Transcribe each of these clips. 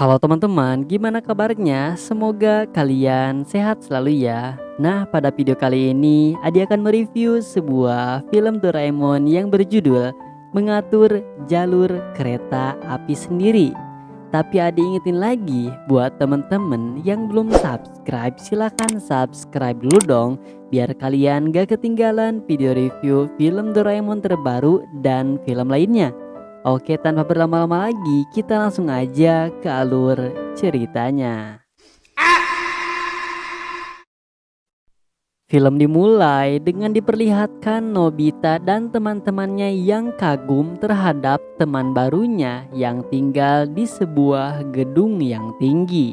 Halo teman-teman, gimana kabarnya? Semoga kalian sehat selalu ya. Nah, pada video kali ini Adi akan mereview sebuah film Doraemon yang berjudul Mengatur Jalur Kereta Api Sendiri. Tapi Adi ingetin lagi buat teman-teman yang belum subscribe, silahkan subscribe dulu dong, biar kalian gak ketinggalan video review film Doraemon terbaru dan film lainnya. Oke, tanpa berlama-lama lagi, kita langsung aja ke alur ceritanya. Film dimulai dengan diperlihatkan Nobita dan teman-temannya yang kagum terhadap teman barunya yang tinggal di sebuah gedung yang tinggi.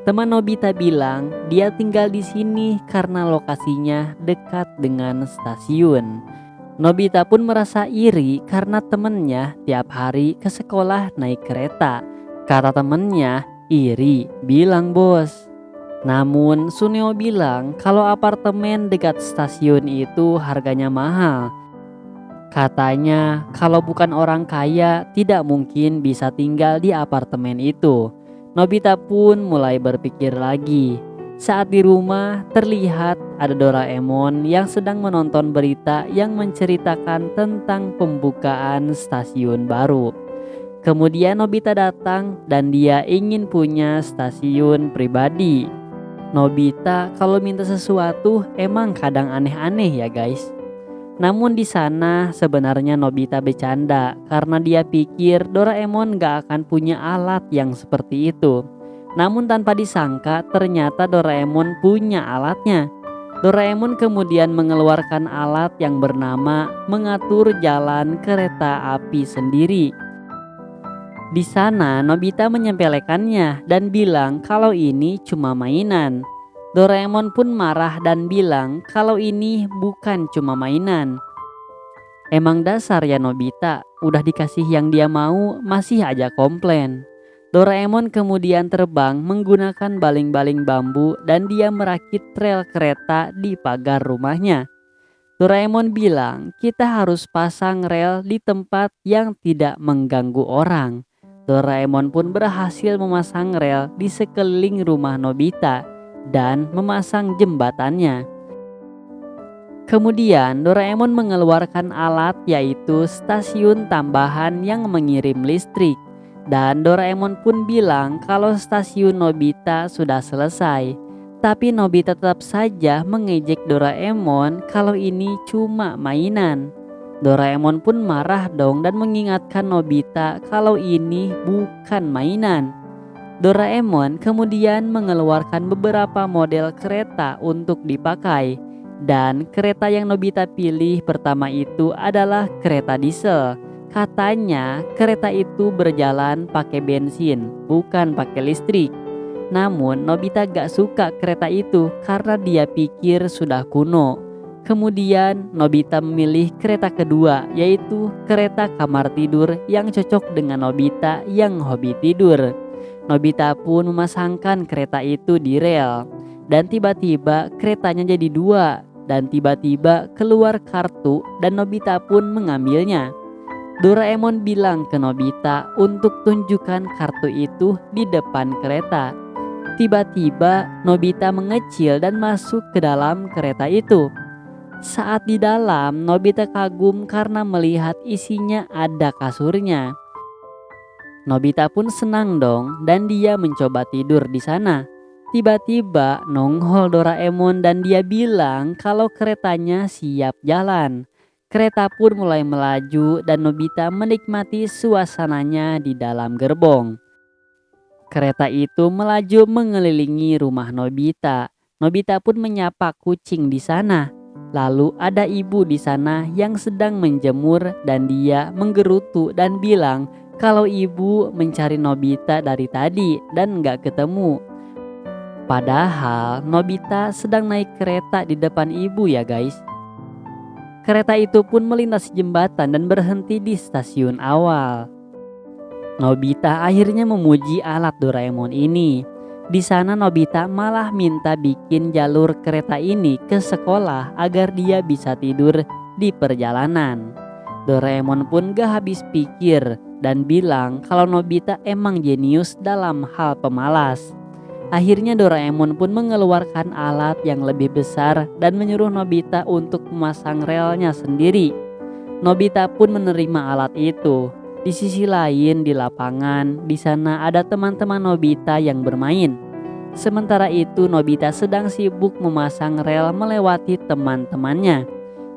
Teman Nobita bilang dia tinggal di sini karena lokasinya dekat dengan stasiun. Nobita pun merasa iri karena temennya tiap hari ke sekolah naik kereta. Kata temennya, iri, bilang bos. Namun Suneo bilang kalau apartemen dekat stasiun itu harganya mahal. Katanya kalau bukan orang kaya tidak mungkin bisa tinggal di apartemen itu. Nobita pun mulai berpikir lagi. Saat di rumah terlihat ada Doraemon yang sedang menonton berita yang menceritakan tentang pembukaan stasiun baru. Kemudian Nobita datang dan dia ingin punya stasiun pribadi. Nobita kalau minta sesuatu emang kadang aneh-aneh ya guys. Namun di sana sebenarnya Nobita bercanda karena dia pikir Doraemon gak akan punya alat yang seperti itu. Namun tanpa disangka ternyata Doraemon punya alatnya. Doraemon kemudian mengeluarkan alat yang bernama mengatur jalan kereta api sendiri. Di sana Nobita menyepelekannya dan bilang kalau ini cuma mainan. Doraemon pun marah dan bilang kalau ini bukan cuma mainan. Emang dasar ya Nobita, udah dikasih yang dia mau masih aja komplain. Doraemon kemudian terbang menggunakan baling-baling bambu dan dia merakit rel kereta di pagar rumahnya. Doraemon bilang kita harus pasang rel di tempat yang tidak mengganggu orang. Doraemon pun berhasil memasang rel di sekeliling rumah Nobita dan memasang jembatannya. Kemudian Doraemon mengeluarkan alat yaitu stasiun tambahan yang mengirim listrik. Dan Doraemon pun bilang kalau stasiun Nobita sudah selesai. Tapi Nobita tetap saja mengejek Doraemon kalau ini cuma mainan. Doraemon pun marah dong dan mengingatkan Nobita kalau ini bukan mainan. Doraemon kemudian mengeluarkan beberapa model kereta untuk dipakai. Dan kereta yang Nobita pilih pertama itu adalah kereta diesel. Katanya kereta itu berjalan pakai bensin, bukan pakai listrik. Namun Nobita gak suka kereta itu karena dia pikir sudah kuno. Kemudian Nobita memilih kereta kedua, yaitu kereta kamar tidur yang cocok dengan Nobita yang hobi tidur. Nobita pun memasangkan kereta itu di rel. Dan tiba-tiba keretanya jadi dua. Dan tiba-tiba keluar kartu dan Nobita pun mengambilnya. Doraemon bilang ke Nobita untuk tunjukkan kartu itu di depan kereta. Tiba-tiba Nobita mengecil dan masuk ke dalam kereta itu. Saat di dalam, Nobita kagum karena melihat isinya ada kasurnya. Nobita pun senang dong dan dia mencoba tidur di sana. Tiba-tiba nongol Doraemon dan dia bilang kalau keretanya siap jalan. Kereta pun mulai melaju dan Nobita menikmati suasananya di dalam gerbong. Kereta itu melaju mengelilingi rumah Nobita. Nobita pun menyapa kucing di sana. Lalu ada ibu di sana yang sedang menjemur dan dia menggerutu dan bilang kalau ibu mencari Nobita dari tadi dan gak ketemu. Padahal Nobita sedang naik kereta di depan ibu ya guys. Kereta itu pun melintasi jembatan dan berhenti di stasiun awal. Nobita akhirnya memuji alat Doraemon ini. Di sana Nobita malah minta bikin jalur kereta ini ke sekolah agar dia bisa tidur di perjalanan. Doraemon pun gak habis pikir. dan bilang kalau Nobita emang jenius dalam hal pemalas. Akhirnya Doraemon pun mengeluarkan alat yang lebih besar dan menyuruh Nobita untuk memasang relnya sendiri. Nobita pun menerima alat itu. Di sisi lain di lapangan, di sana ada teman-teman Nobita yang bermain. Sementara itu Nobita sedang sibuk memasang rel melewati teman-temannya.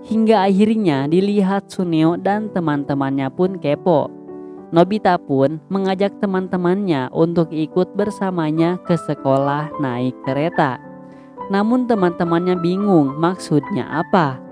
Hingga akhirnya dilihat Suneo dan teman-temannya pun kepo. Nobita pun mengajak teman-temannya untuk ikut bersamanya ke sekolah naik kereta. Namun teman-temannya bingung maksudnya apa.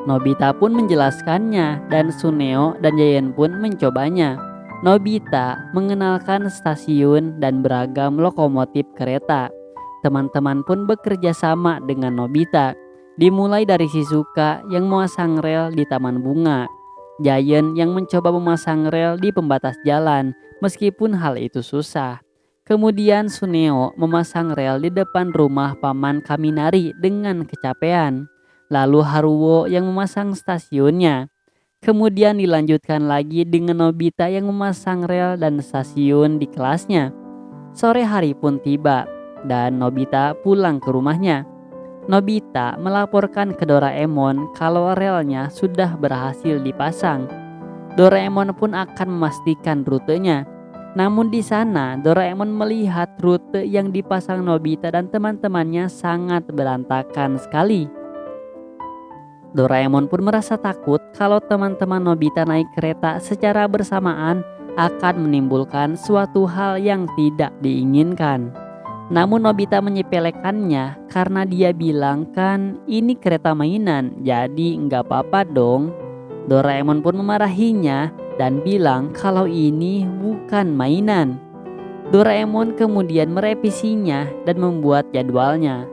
Nobita pun menjelaskannya dan Suneo dan Giant pun mencobanya. Nobita mengenalkan stasiun dan beragam lokomotif kereta. Teman-teman pun bekerja sama dengan Nobita. Dimulai dari Shizuka yang memasang rel di taman bunga, Giant yang mencoba memasang rel di pembatas jalan meskipun hal itu susah. Kemudian Suneo memasang rel di depan rumah paman Kaminari dengan kecapean. Lalu Haruo yang memasang stasiunnya. Kemudian dilanjutkan lagi dengan Nobita yang memasang rel dan stasiun di kelasnya. Sore hari pun tiba dan Nobita pulang ke rumahnya. Nobita melaporkan ke Doraemon kalau relnya sudah berhasil dipasang. Doraemon pun akan memastikan rutenya. Namun di sana Doraemon melihat rute yang dipasang Nobita dan teman-temannya sangat berantakan sekali. Doraemon pun merasa takut kalau teman-teman Nobita naik kereta secara bersamaan akan menimbulkan suatu hal yang tidak diinginkan. Namun Nobita menyepelekannya karena dia bilang kan ini kereta mainan, jadi nggak apa-apa dong. Doraemon pun memarahinya dan bilang kalau ini bukan mainan. Doraemon kemudian merevisinya dan membuat jadwalnya.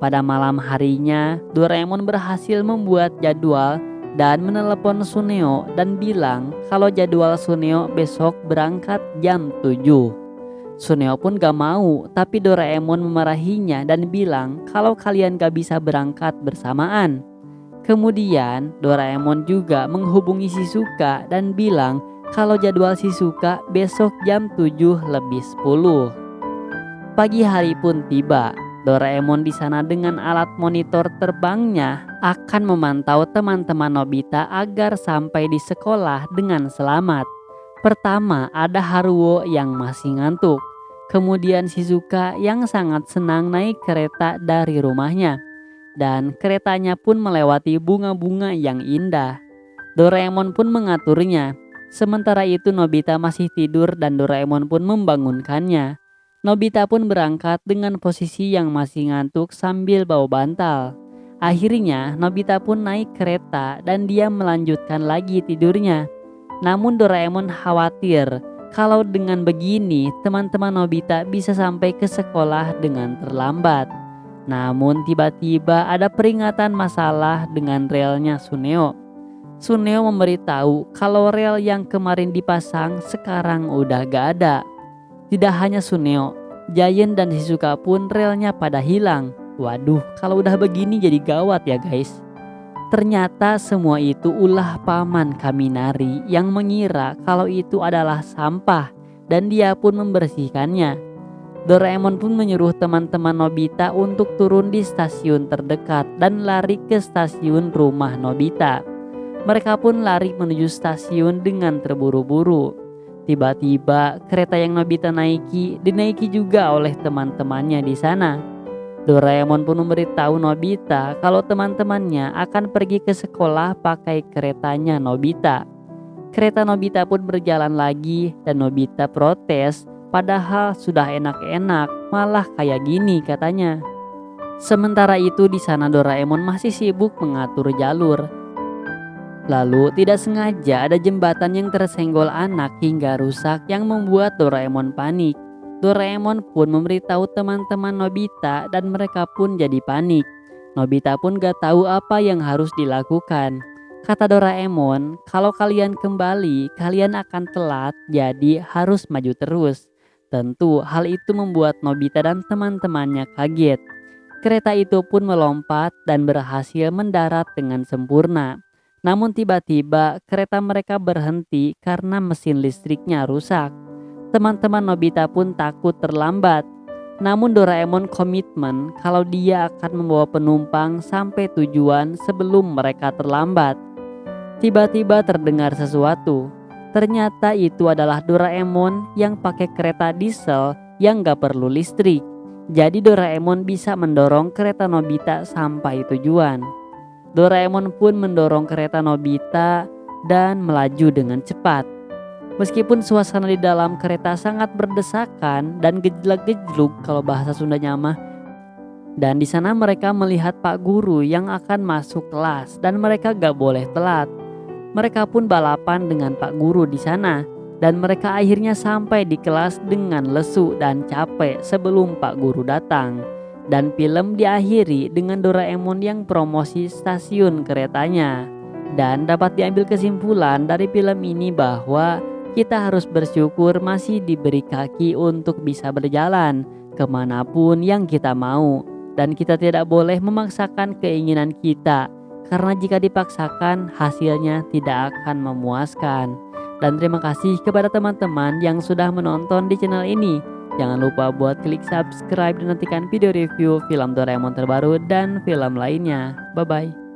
Pada malam harinya, Doraemon berhasil membuat jadwal dan menelepon Suneo dan bilang kalau jadwal Suneo besok berangkat jam 7. Suneo pun gak mau, tapi Doraemon memarahinya dan bilang kalau kalian gak bisa berangkat bersamaan. Kemudian Doraemon juga menghubungi Shizuka dan bilang kalau jadwal Shizuka besok jam 7:10. Pagi hari pun tiba. Doraemon di sana dengan alat monitor terbangnya akan memantau teman-teman Nobita agar sampai di sekolah dengan selamat. Pertama ada Haruo yang masih ngantuk. Kemudian Shizuka yang sangat senang naik kereta dari rumahnya. Dan keretanya pun melewati bunga-bunga yang indah. Doraemon pun mengaturnya. Sementara itu Nobita masih tidur dan Doraemon pun membangunkannya. Nobita pun berangkat dengan posisi yang masih ngantuk sambil bawa bantal. Akhirnya Nobita pun naik kereta dan dia melanjutkan lagi tidurnya. Namun Doraemon khawatir kalau dengan begini teman-teman Nobita bisa sampai ke sekolah dengan terlambat. Namun tiba-tiba ada peringatan masalah dengan relnya Suneo. Suneo memberitahu kalau rel yang kemarin dipasang sekarang udah gak ada. Tidak hanya Suneo, Giant dan Shizuka pun relnya pada hilang. Waduh, kalau udah begini jadi gawat ya guys. Ternyata semua itu ulah paman Kaminari yang mengira kalau itu adalah sampah dan dia pun membersihkannya. Doraemon pun menyuruh teman-teman Nobita untuk turun di stasiun terdekat dan lari ke stasiun rumah Nobita. Mereka pun lari menuju stasiun dengan terburu-buru. Tiba-tiba kereta yang Nobita dinaiki juga oleh teman-temannya di sana. Doraemon pun memberitahu Nobita kalau teman-temannya akan pergi ke sekolah pakai keretanya Nobita. Kereta Nobita pun berjalan lagi dan Nobita protes, padahal sudah enak-enak, malah kayak gini katanya. Sementara itu di sana Doraemon masih sibuk mengatur jalur. Lalu tidak sengaja ada jembatan yang tersenggol anak hingga rusak yang membuat Doraemon panik. Doraemon pun memberitahu teman-teman Nobita dan mereka pun jadi panik. Nobita pun gak tahu apa yang harus dilakukan. Kata Doraemon, kalau kalian kembali kalian akan telat, jadi harus maju terus. Tentu hal itu membuat Nobita dan teman-temannya kaget. Kereta itu pun melompat dan berhasil mendarat dengan sempurna. Namun tiba-tiba kereta mereka berhenti karena mesin listriknya rusak. Teman-teman Nobita pun takut terlambat. Namun Doraemon komitmen kalau dia akan membawa penumpang sampai tujuan sebelum mereka terlambat. Tiba-tiba terdengar sesuatu. Ternyata itu adalah Doraemon yang pakai kereta diesel yang gak perlu listrik. Jadi Doraemon bisa mendorong kereta Nobita sampai tujuan. Doraemon pun mendorong kereta Nobita dan melaju dengan cepat. Meskipun suasana di dalam kereta sangat berdesakan dan gejlak-gejluk kalau bahasa Sundanya mah. Dan di sana mereka melihat Pak Guru yang akan masuk kelas dan mereka gak boleh telat. Mereka pun balapan dengan Pak Guru di sana dan mereka akhirnya sampai di kelas dengan lesu dan capek sebelum Pak Guru datang. Dan film diakhiri dengan Doraemon yang promosi stasiun keretanya. Dan dapat diambil kesimpulan dari film ini bahwa kita harus bersyukur masih diberi kaki untuk bisa berjalan kemanapun yang kita mau. Dan kita tidak boleh memaksakan keinginan kita, karena jika dipaksakan hasilnya tidak akan memuaskan. Dan terima kasih kepada teman-teman yang sudah menonton di channel ini. Jangan lupa buat klik subscribe dan nantikan video review film Doraemon terbaru dan film lainnya. Bye bye.